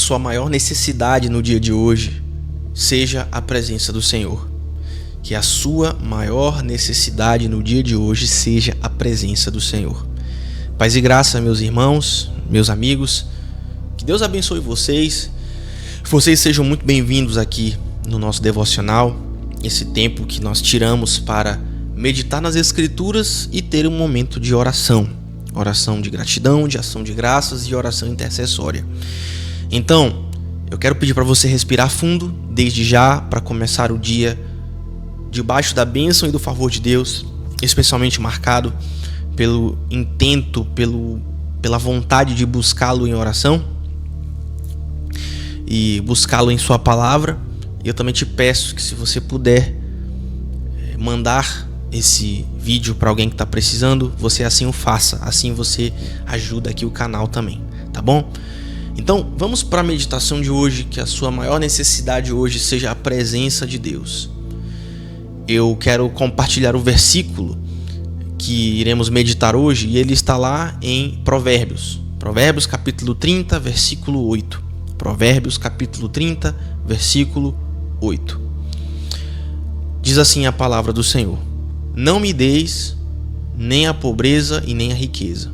a sua maior necessidade no dia de hoje seja a presença do Senhor. Que a sua maior necessidade no dia de hoje seja a presença do Senhor. Paz e graça, meus irmãos, meus amigos. Que Deus abençoe vocês. Vocês sejam muito bem-vindos aqui no nosso devocional. Esse tempo que nós tiramos para meditar nas Escrituras e ter um momento de oração. Oração de gratidão, de ação de graças e oração intercessória. Então, eu quero pedir para você respirar fundo desde já para começar o dia debaixo da bênção e do favor de Deus, especialmente marcado pelo intento, pela vontade de buscá-lo em oração e buscá-lo em sua palavra. E eu também te peço que, se você puder mandar esse vídeo para alguém que está precisando, você assim o faça. Assim você ajuda aqui o canal também, tá bom? Então, vamos para a meditação de hoje. Que a sua maior necessidade hoje seja a presença de Deus. Eu quero compartilhar o versículo que iremos meditar hoje, e ele está lá em Provérbios. Provérbios capítulo 30, versículo 8. Provérbios capítulo 30, versículo 8. Diz assim a palavra do Senhor: não me deis nem a pobreza e nem a riqueza.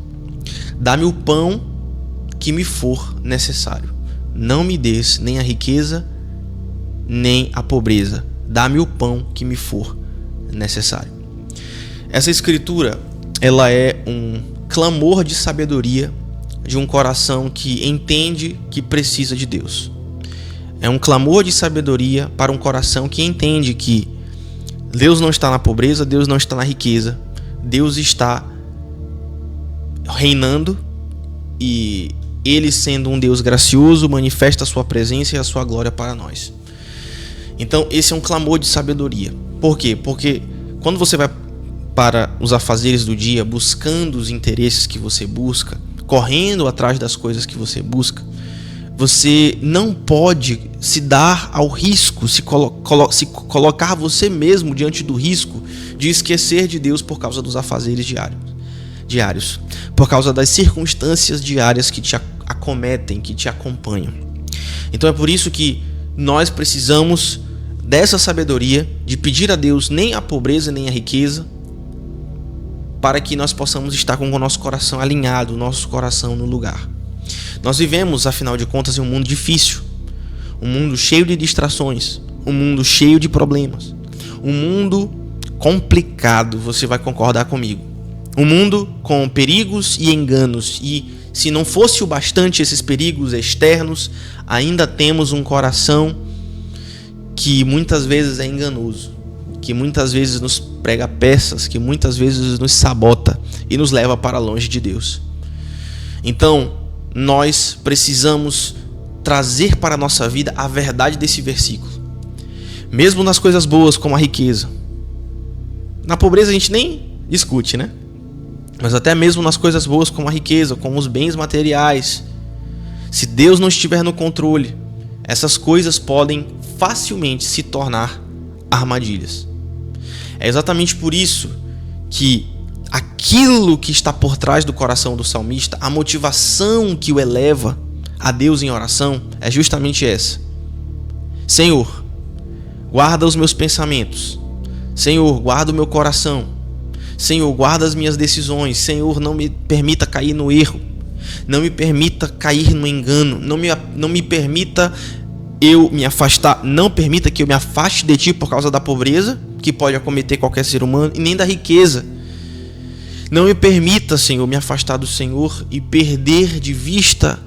Dá-me o pão que me for necessário. Não me des nem a riqueza nem a pobreza. Dá-me o pão que me for necessário. Essa escritura, ela é um clamor de sabedoria de um coração que entende que precisa de Deus. É um clamor de sabedoria para um coração que entende que Deus não está na pobreza, Deus não está na riqueza. Deus está reinando, e Ele, sendo um Deus gracioso, manifesta a sua presença e a sua glória para nós. Então, esse é um clamor de sabedoria. Por quê? Porque quando você vai para os afazeres do dia, buscando os interesses que você busca, correndo atrás das coisas que você busca, você não pode se dar ao risco, se colocar você mesmo diante do risco de esquecer de Deus por causa dos afazeres diários, por causa das circunstâncias diárias que te acometem, que te acompanham. Então é por isso que nós precisamos dessa sabedoria de pedir a Deus nem a pobreza nem a riqueza, para que nós possamos estar com o nosso coração alinhado, o nosso coração no lugar. Nós vivemos, afinal de contas, em um mundo difícil, um mundo cheio de distrações, um mundo cheio de problemas, um mundo complicado, você vai concordar comigo. Um mundo com perigos e enganos, e se não fosse o bastante esses perigos externos, ainda temos um coração que muitas vezes é enganoso, que muitas vezes nos prega peças, que muitas vezes nos sabota e nos leva para longe de Deus. Então, nós precisamos trazer para a nossa vida a verdade desse versículo. Mesmo nas coisas boas, como a riqueza. Na pobreza a gente nem discute, né? Mas até mesmo nas coisas boas, como a riqueza, como os bens materiais, se Deus não estiver no controle, essas coisas podem facilmente se tornar armadilhas. É exatamente por isso que aquilo que está por trás do coração do salmista, a motivação que o eleva a Deus em oração, é justamente essa: Senhor, guarda os meus pensamentos. Senhor, guarda o meu coração. Senhor, guarda as minhas decisões. Senhor, não me permita cair no erro. Não me permita cair no engano. Não me permita eu me afastar. Não permita que eu me afaste de Ti por causa da pobreza, que pode acometer qualquer ser humano, e nem da riqueza. Não me permita, Senhor, me afastar do Senhor e perder de vista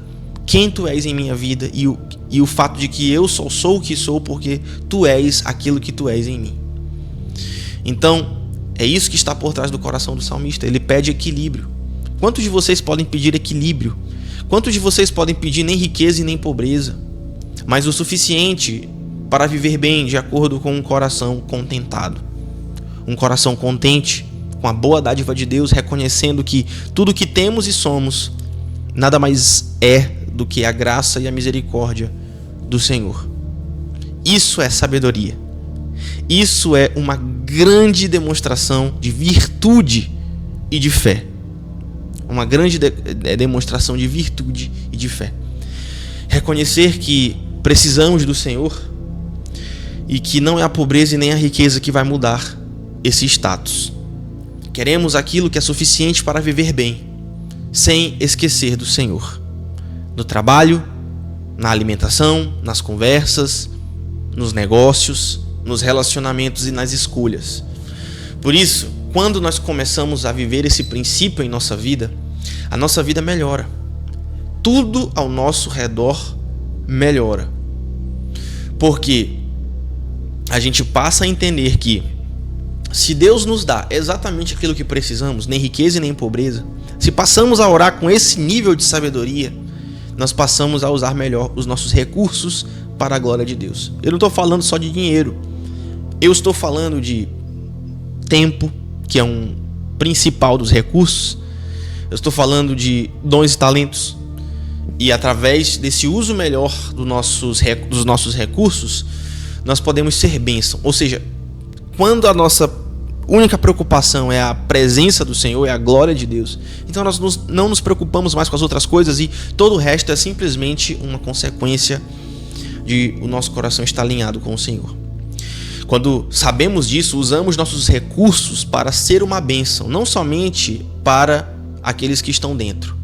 quem Tu és em minha vida e o fato de que eu só sou o que sou porque Tu és aquilo que Tu és em mim. Então, é isso que está por trás do coração do salmista. Ele pede equilíbrio. Quantos de vocês podem pedir equilíbrio? Quantos de vocês podem pedir nem riqueza e nem pobreza, mas o suficiente para viver bem de acordo com um coração contentado? Um coração contente com a boa dádiva de Deus, reconhecendo que tudo que temos e somos nada mais é do que a graça e a misericórdia do Senhor. Isso é sabedoria. Isso é uma grande demonstração de virtude e de fé. Uma grande demonstração de virtude e de fé. Reconhecer que precisamos do Senhor e que não é a pobreza e nem a riqueza que vai mudar esse status. Queremos aquilo que é suficiente para viver bem, sem esquecer do Senhor. No trabalho, na alimentação, nas conversas, nos negócios, nos relacionamentos e nas escolhas. Por isso, quando nós começamos a viver esse princípio em nossa vida, a nossa vida melhora. Tudo ao nosso redor melhora. Porque a gente passa a entender que se Deus nos dá exatamente aquilo que precisamos, nem riqueza e nem pobreza, se passamos a orar com esse nível de sabedoria, nós passamos a usar melhor os nossos recursos para a glória de Deus. Eu não estou falando só de dinheiro. Eu estou falando de tempo, que é um principal dos recursos. Eu estou falando de dons e talentos. E através desse uso melhor dos nossos recursos, nós podemos ser bênção. Ou seja, quando a nossa única preocupação é a presença do Senhor, é a glória de Deus, então nós não nos preocupamos mais com as outras coisas e todo o resto é simplesmente uma consequência de o nosso coração estar alinhado com o Senhor. Quando sabemos disso, usamos nossos recursos para ser uma bênção, não somente para aqueles que estão dentro,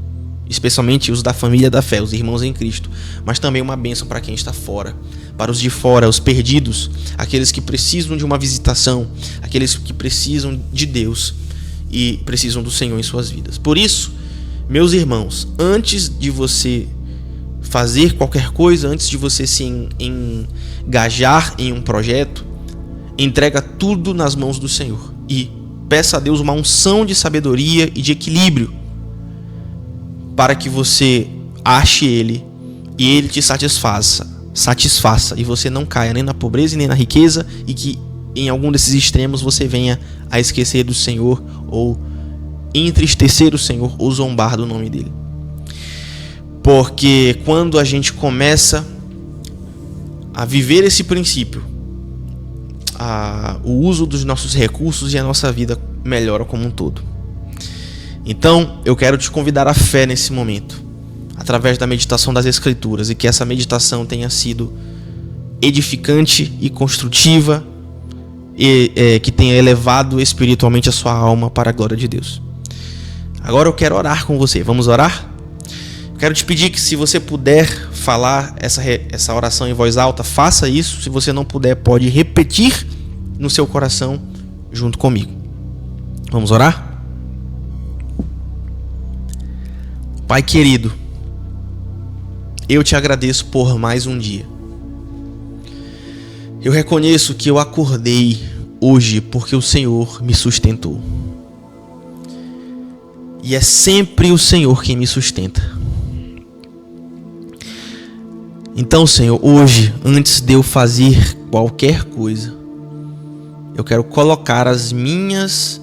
especialmente os da família da fé, os irmãos em Cristo, mas também uma bênção para quem está fora, para os de fora, os perdidos, aqueles que precisam de uma visitação, aqueles que precisam de Deus e precisam do Senhor em suas vidas. Por isso, meus irmãos, antes de você fazer qualquer coisa, antes de você se engajar em um projeto, entrega tudo nas mãos do Senhor e peça a Deus uma unção de sabedoria e de equilíbrio para que você ache Ele e Ele te satisfaça e você não caia nem na pobreza e nem na riqueza e que em algum desses extremos você venha a esquecer do Senhor ou entristecer o Senhor ou zombar do nome dele. Porque quando a gente começa a viver esse princípio, o uso dos nossos recursos e a nossa vida melhora como um todo. Então, eu quero te convidar à fé nesse momento, através da meditação das Escrituras, e que essa meditação tenha sido edificante e construtiva, e que tenha elevado espiritualmente a sua alma para a glória de Deus. Agora eu quero orar com você. Vamos orar? Quero te pedir que, se você puder falar essa oração em voz alta, faça isso. Se você não puder, pode repetir no seu coração junto comigo. Vamos orar? Pai querido, eu te agradeço por mais um dia. Eu reconheço que eu acordei hoje porque o Senhor me sustentou. E é sempre o Senhor quem me sustenta. Então, Senhor, hoje, antes de eu fazer qualquer coisa, eu quero colocar as minhas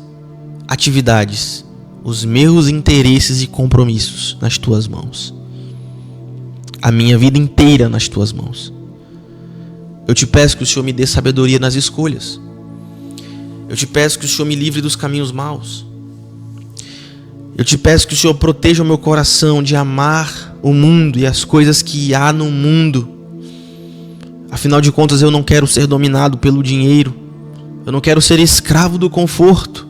atividades, os meus interesses e compromissos nas tuas mãos. A minha vida inteira nas tuas mãos. Eu te peço que o Senhor me dê sabedoria nas escolhas. Eu te peço que o Senhor me livre dos caminhos maus. Eu te peço que o Senhor proteja o meu coração de amar o mundo e as coisas que há no mundo. Afinal de contas, eu não quero ser dominado pelo dinheiro. Eu não quero ser escravo do conforto.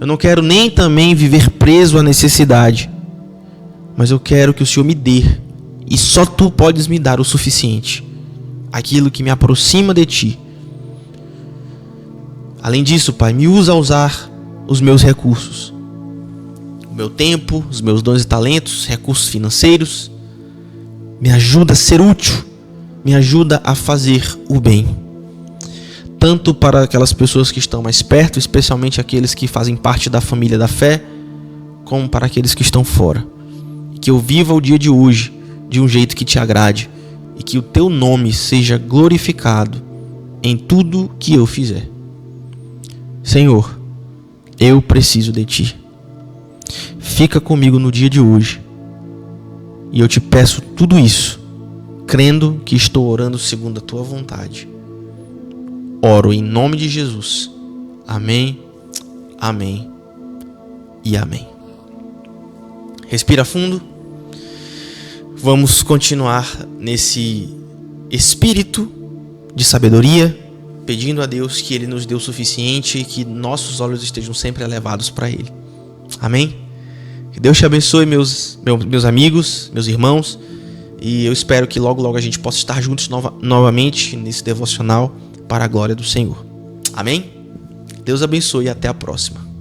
Eu não quero nem também viver preso à necessidade. Mas eu quero que o Senhor me dê, e só tu podes me dar o suficiente, aquilo que me aproxima de ti. Além disso, Pai, me usa a usar os meus recursos, o meu tempo, os meus dons e talentos, recursos financeiros. Me ajuda a ser útil, me ajuda a fazer o bem, tanto para aquelas pessoas que estão mais perto, especialmente aqueles que fazem parte da família da fé, como para aqueles que estão fora. Que eu viva o dia de hoje de um jeito que te agrade e que o teu nome seja glorificado em tudo que eu fizer. Senhor, eu preciso de ti. Fica comigo no dia de hoje. E eu te peço tudo isso, crendo que estou orando segundo a tua vontade. Oro em nome de Jesus. Amém, amém e amém. Respira fundo. vamos continuar nesse espírito de sabedoria, pedindo a Deus que Ele nos dê o suficiente e que nossos olhos estejam sempre elevados para Ele. Amém? Que Deus te abençoe, meus amigos, meus irmãos. E eu espero que logo a gente possa estar juntos novamente nesse devocional para a glória do Senhor. Amém? Deus abençoe e até a próxima.